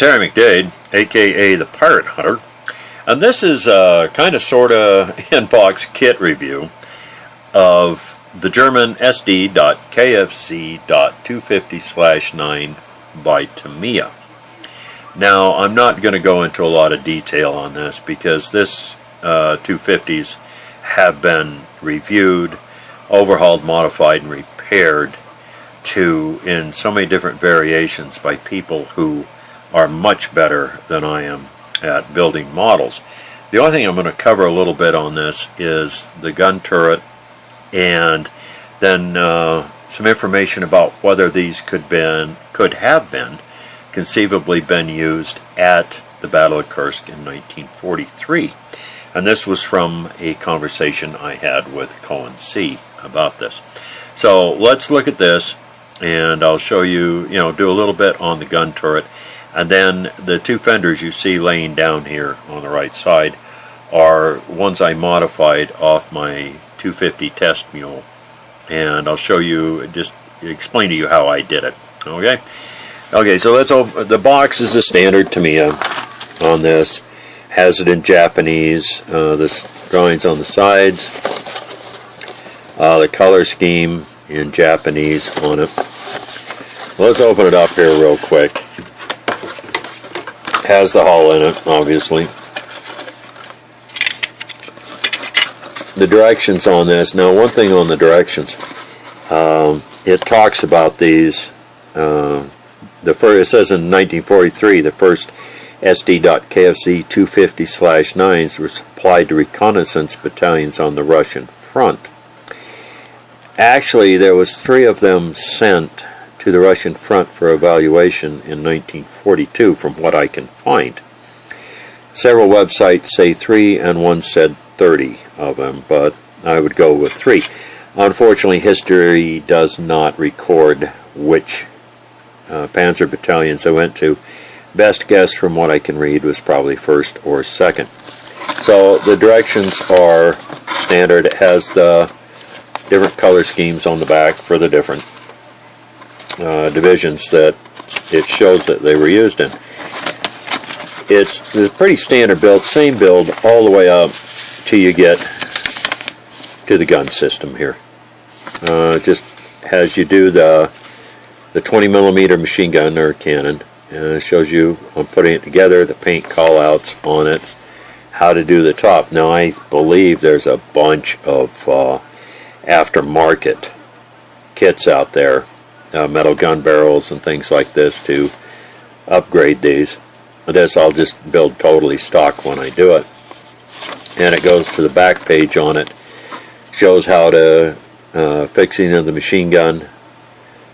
Terry McDade, aka the Pirate Hunter, and this is a kind of sort of in-box kit review of the German SD.KFZ.250/9 by Tamiya. Now, I'm not going to go into a lot of detail on this because this 250s have been reviewed, overhauled, modified, and repaired in so many different variations by people who are much better than I am at building models. The only thing I'm going to cover a little bit on this is the gun turret, and then some information about whether these could have been conceivably been used at the Battle of Kursk in 1943. And this was from a conversation I had with Cohen C. about this. So let's look at this, and I'll show you, do a little bit on the gun turret. And then the two fenders you see laying down here on the right side are ones I modified off my 250 test mule. And I'll show you, just explain to you how I did it. Okay? Okay, so let's open. The box is the standard Tamiya on this. Has it in Japanese. This drawings on the sides. The color scheme in Japanese on it. Let's open it up here real quick. Has the hull in it, obviously. The directions on this. Now, one thing on the directions, it talks about these. It says in 1943, the first SD.KFZ 250/9s were supplied to reconnaissance battalions on the Russian front. Actually, there was 3 of them sent to the Russian front for evaluation in 1942, from what I can find. Several websites say 3 and one said 30 of them, but I would go with 3. Unfortunately, history does not record which panzer battalions I went to. Best guess from what I can read was probably 1st or 2nd. So the directions are standard. It has the different color schemes on the back for the different divisions that it shows that they were used in. It's a pretty standard build, same build all the way up till you get to the gun system here. Just as you do the 20mm machine gun or cannon, shows you on putting it together, the paint call-outs on it, how to do the top. Now, I believe there's a bunch of aftermarket kits out there, metal gun barrels and things like this to upgrade these. This I'll just build totally stock when I do it. And it goes to the back page on it. Shows how to fixing of the machine gun.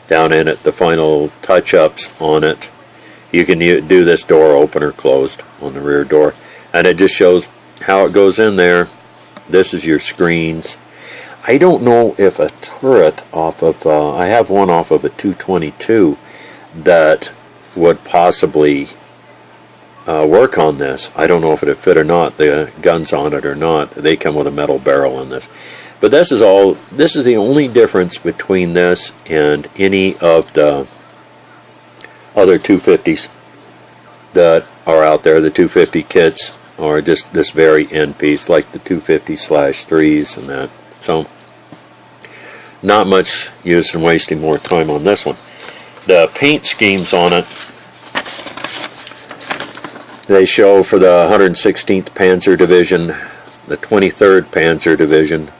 Down in it, the final touch-ups on it. You can do this door open or closed on the rear door. And it just shows how it goes in there. This is your screens. I don't know if a turret off of, I have one off of a 222 that would possibly work on this. I don't know if it would fit or not, the guns on it or not. They come with a metal barrel in this. But this is the only difference between this and any of the other 250s that are out there. The 250 kits are just this very end piece, like the 250/3s and that. So, not much use in wasting more time on this one. The paint schemes on it, they show for the 116th Panzer Division, the 23rd Panzer Division.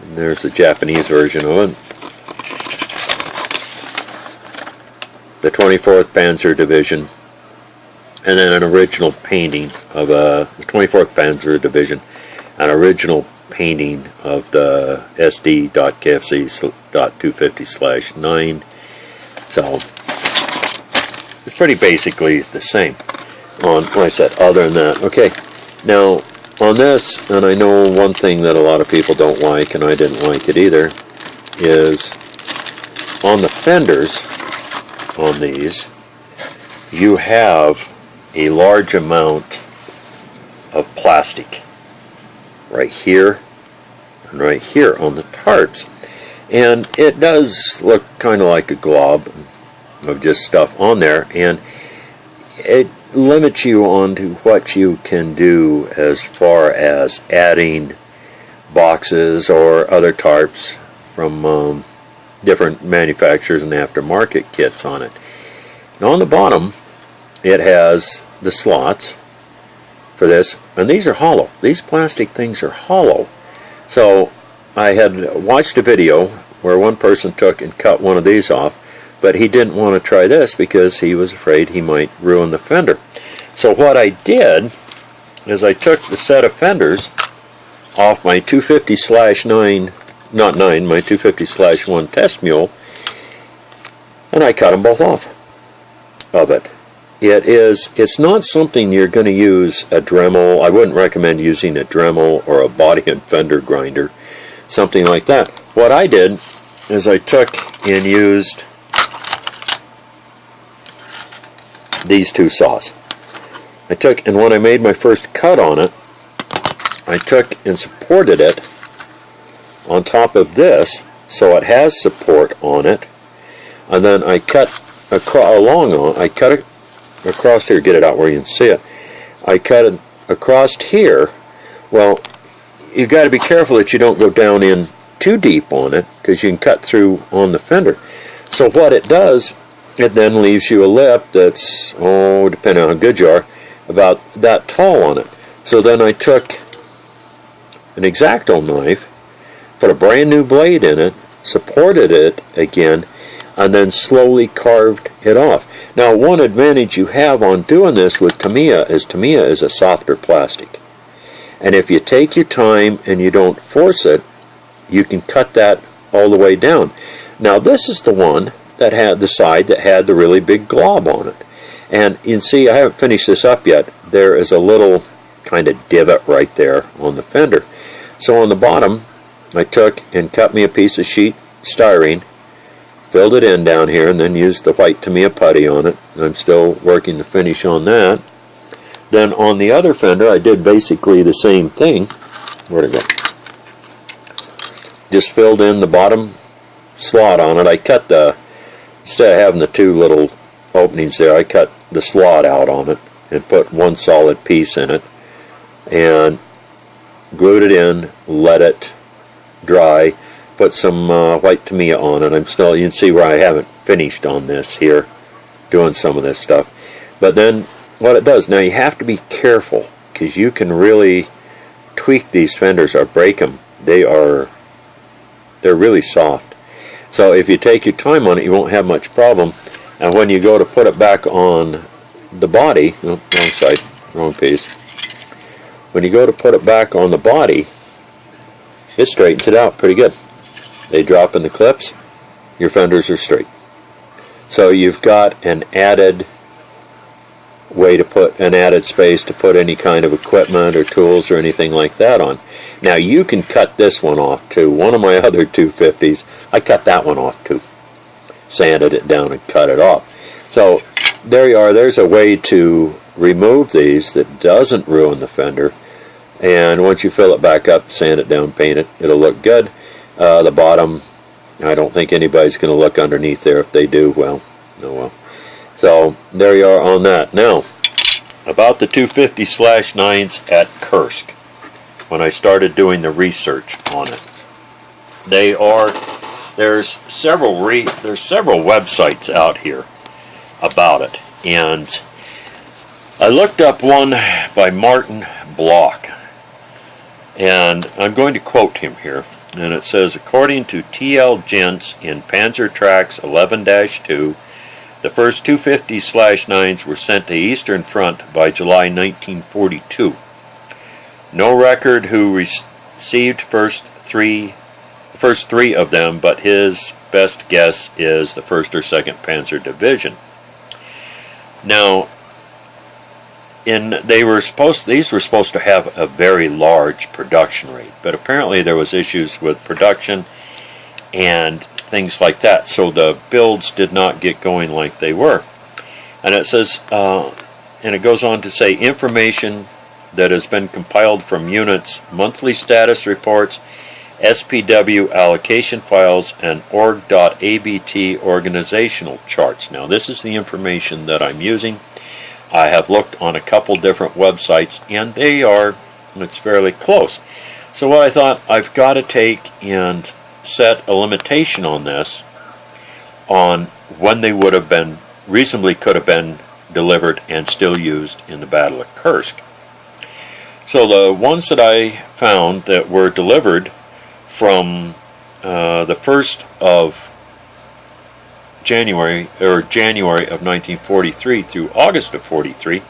And there's the Japanese version of it. The 24th Panzer Division, and then an original painting of the 24th Panzer Division, an original painting of the SD.KFZ.250/9. So it's pretty basically the same on what I said, other than that. Okay, now on this, and I know one thing that a lot of people don't like, and I didn't like it either, is on the fenders on these, you have a large amount of plastic right here and right here on the tarps. And it does look kind of like a glob of just stuff on there, and it limits you on to what you can do as far as adding boxes or other tarps from different manufacturers and aftermarket kits on it. Now on the bottom it has the slots for this, and these are hollow. These plastic things are hollow. So I had watched a video where one person took and cut one of these off, but he didn't want to try this because he was afraid he might ruin the fender. So what I did is I took the set of fenders off my 250/9, not 9, my 250/1 test mule, and I cut them both off of it. It's not something you're going to use a Dremel. I wouldn't recommend using a Dremel or a body and fender grinder, something like that. What I did is I took and used these two saws. And when I made my first cut on it, I took and supported it on top of this, so it has support on it, and then I cut across here, get it out where you can see it. I cut it across here. Well, you've got to be careful that you don't go down in too deep on it, because you can cut through on the fender. So what it does, it then leaves you a lip that's, depending on how good you are, about that tall on it. So then I took an X-Acto knife, put a brand new blade in it, supported it again, and then slowly carved it off. Now, one advantage you have on doing this with Tamiya is a softer plastic. And if you take your time and you don't force it, you can cut that all the way down. Now, this is the one that had the side that had the really big glob on it. And you can see, I haven't finished this up yet, there is a little kind of divot right there on the fender. So on the bottom, I took and cut me a piece of sheet styrene, filled it in down here, and then used the white Tamiya putty on it. I'm still working the finish on that. Then on the other fender, I did basically the same thing. Where'd it go? Just filled in the bottom slot on it. I cut instead of having the two little openings there, I cut the slot out on it and put one solid piece in it and glued it in, let it dry, put some white Tamiya on it. You can see where I haven't finished on this here, doing some of this stuff. But then what it does, now you have to be careful, because you can really tweak these fenders or break them. They're really soft. So if you take your time on it, you won't have much problem. And when you go to put it back on the body, wrong side, wrong piece. When you go to put it back on the body, it straightens it out pretty good. They drop in the clips, your fenders are straight. So you've got an added way to put an added space to put any kind of equipment or tools or anything like that on. Now you can cut this one off too. One of my other 250s, I cut that one off too. Sanded it down and cut it off. So there you are. There's a way to remove these that doesn't ruin the fender. And once you fill it back up, sand it down, paint it, it'll look good. The bottom, I don't think anybody's going to look underneath there. If they do, well, oh well. So there you are on that. Now, about the 250/9s at Kursk, when I started doing the research on it, there's several websites out here about it, and I looked up one by Martin Block, and I'm going to quote him here, and it says, according to T.L. Gents in Panzer Tracks 11-2, the first 250/9s were sent to Eastern Front by July 1942. No record who received first three of them, but his best guess is the 1st or 2nd Panzer Division. Now, these were supposed to have a very large production rate, but apparently there was issues with production and things like that, so the builds did not get going like they were. And it says, and it goes on to say, information that has been compiled from units' monthly status reports SPW allocation files, and org.abt organizational charts. Now this is the information that I'm using. I have looked on a couple different websites, and it's fairly close. So what I thought, I've got to take and set a limitation on this, on when they would have been, reasonably could have been delivered and still used in the Battle of Kursk. So the ones that I found that were delivered from the 1st of January of 1943 through August of 43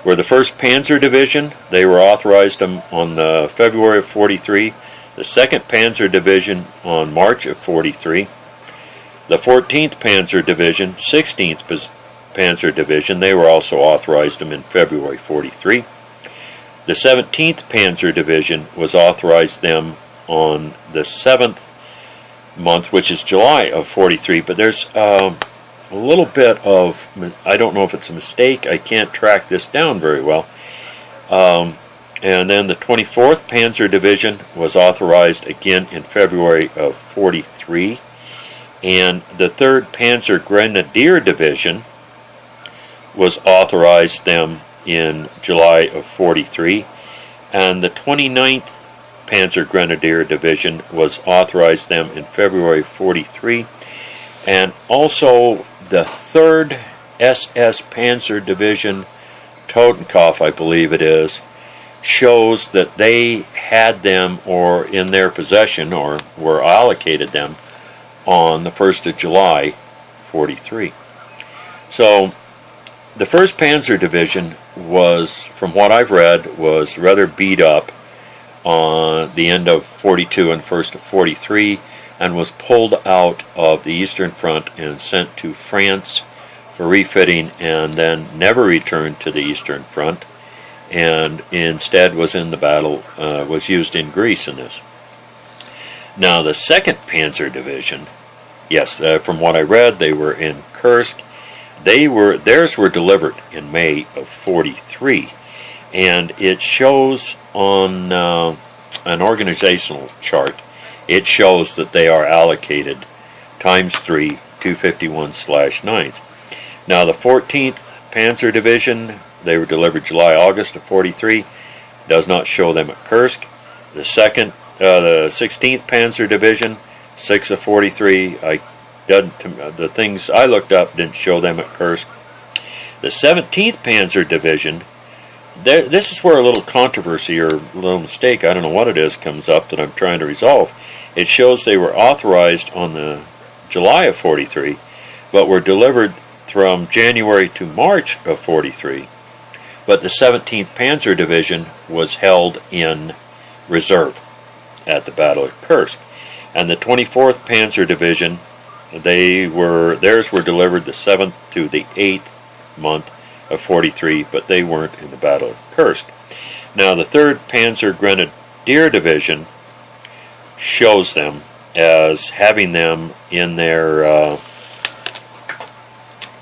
were the 1st Panzer Division. They were authorized on February of 43. The 2nd Panzer Division on March of 43. The 14th Panzer Division, 16th Panzer Division, they were also authorized them in February 43. The 17th Panzer Division was authorized them on the 7th month, which is July of 43, but there's a little bit of, I don't know if it's a mistake, I can't track this down very well. And then the 24th Panzer Division was authorized again in February of 43, and the 3rd Panzer Grenadier Division was authorized them in July of 43, and the 29th Panzer Grenadier Division was authorized them in February 43, and also the 3rd SS Panzer Division, Totenkopf I believe it is, shows that they had them or in their possession or were allocated them on the 1st of July 43. So the 1st Panzer Division was, from what I've read, was rather beat up on the end of 42 and 1st of 43, and was pulled out of the Eastern Front and sent to France for refitting, and then never returned to the Eastern Front, and instead was in the battle, was used in Greece in this. Now the 2nd Panzer Division, yes, from what I read, they were in Kursk. Theirs were delivered in May of 43, and it shows on an organizational chart, it shows that they are allocated ×3 251/9's. Now the 14th Panzer Division, they were delivered July-August of 43, does not show them at Kursk. The 16th Panzer Division, 6 of 43, the things I looked up didn't show them at Kursk. The 17th Panzer Division, this is where a little controversy or a little mistake, I don't know what it is, comes up that I'm trying to resolve. It shows they were authorized on the July of 43, but were delivered from January to March of 43. But the 17th Panzer Division was held in reserve at the Battle of Kursk. And the 24th Panzer Division, theirs were delivered the 7th to the 8th month of 43, but they weren't in the Battle of Kursk. Now the 3rd Panzer Grenadier Division shows them as having them in their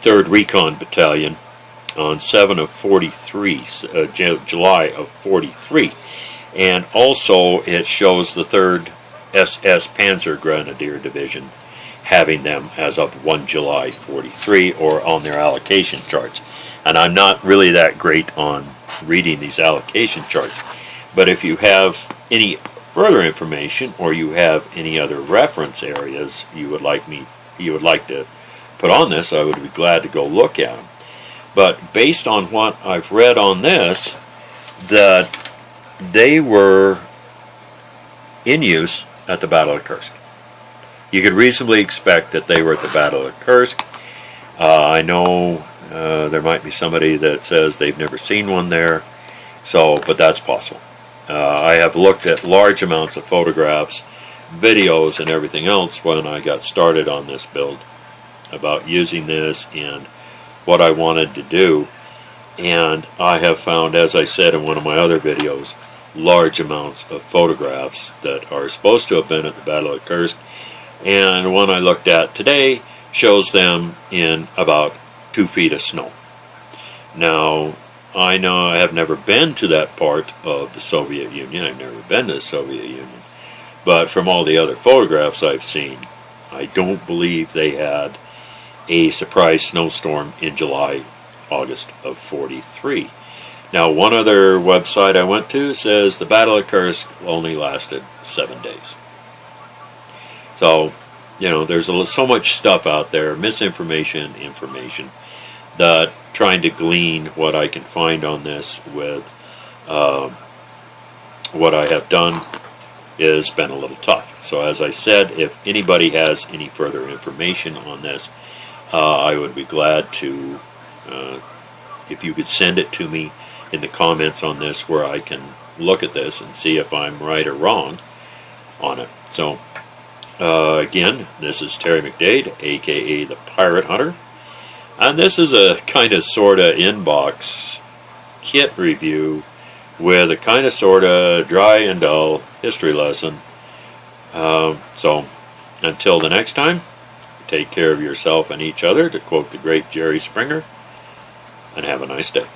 3rd Recon Battalion on 7 of 43, July of 43. And also it shows the 3rd SS Panzer Grenadier Division having them as of 1 July 43, or on their allocation charts. And I'm not really that great on reading these allocation charts, but if you have any further information or you have any other reference areas you would like to put on this, I would be glad to go look at them. But based on what I've read on this, that they were in use at the Battle of Kursk. You could reasonably expect that they were at the Battle of Kursk. I know there might be somebody that says they've never seen one there, but that's possible. I have looked at large amounts of photographs, videos, and everything else when I got started on this build about using this and what I wanted to do. And I have found, as I said in one of my other videos, large amounts of photographs that are supposed to have been at the Battle of Kursk. And one I looked at today shows them in about 2 feet of snow. Now, I know I have never been to that part of the Soviet Union. I've never been to the Soviet Union. But from all the other photographs I've seen, I don't believe they had a surprise snowstorm in July, August of 43. Now, one other website I went to says the Battle of Kursk only lasted 7 days. So, there's so much stuff out there, misinformation, information, that trying to glean what I can find on this with what I have done has been a little tough. So as I said, if anybody has any further information on this, I would be glad to, if you could send it to me in the comments on this, where I can look at this and see if I'm right or wrong on it. So again, this is Terry McDade, aka the Pirate Hunter, and this is a kind of sorta inbox kit review with a kind of sorta dry and dull history lesson. So until the next time, take care of yourself and each other, to quote the great Jerry Springer, and have a nice day.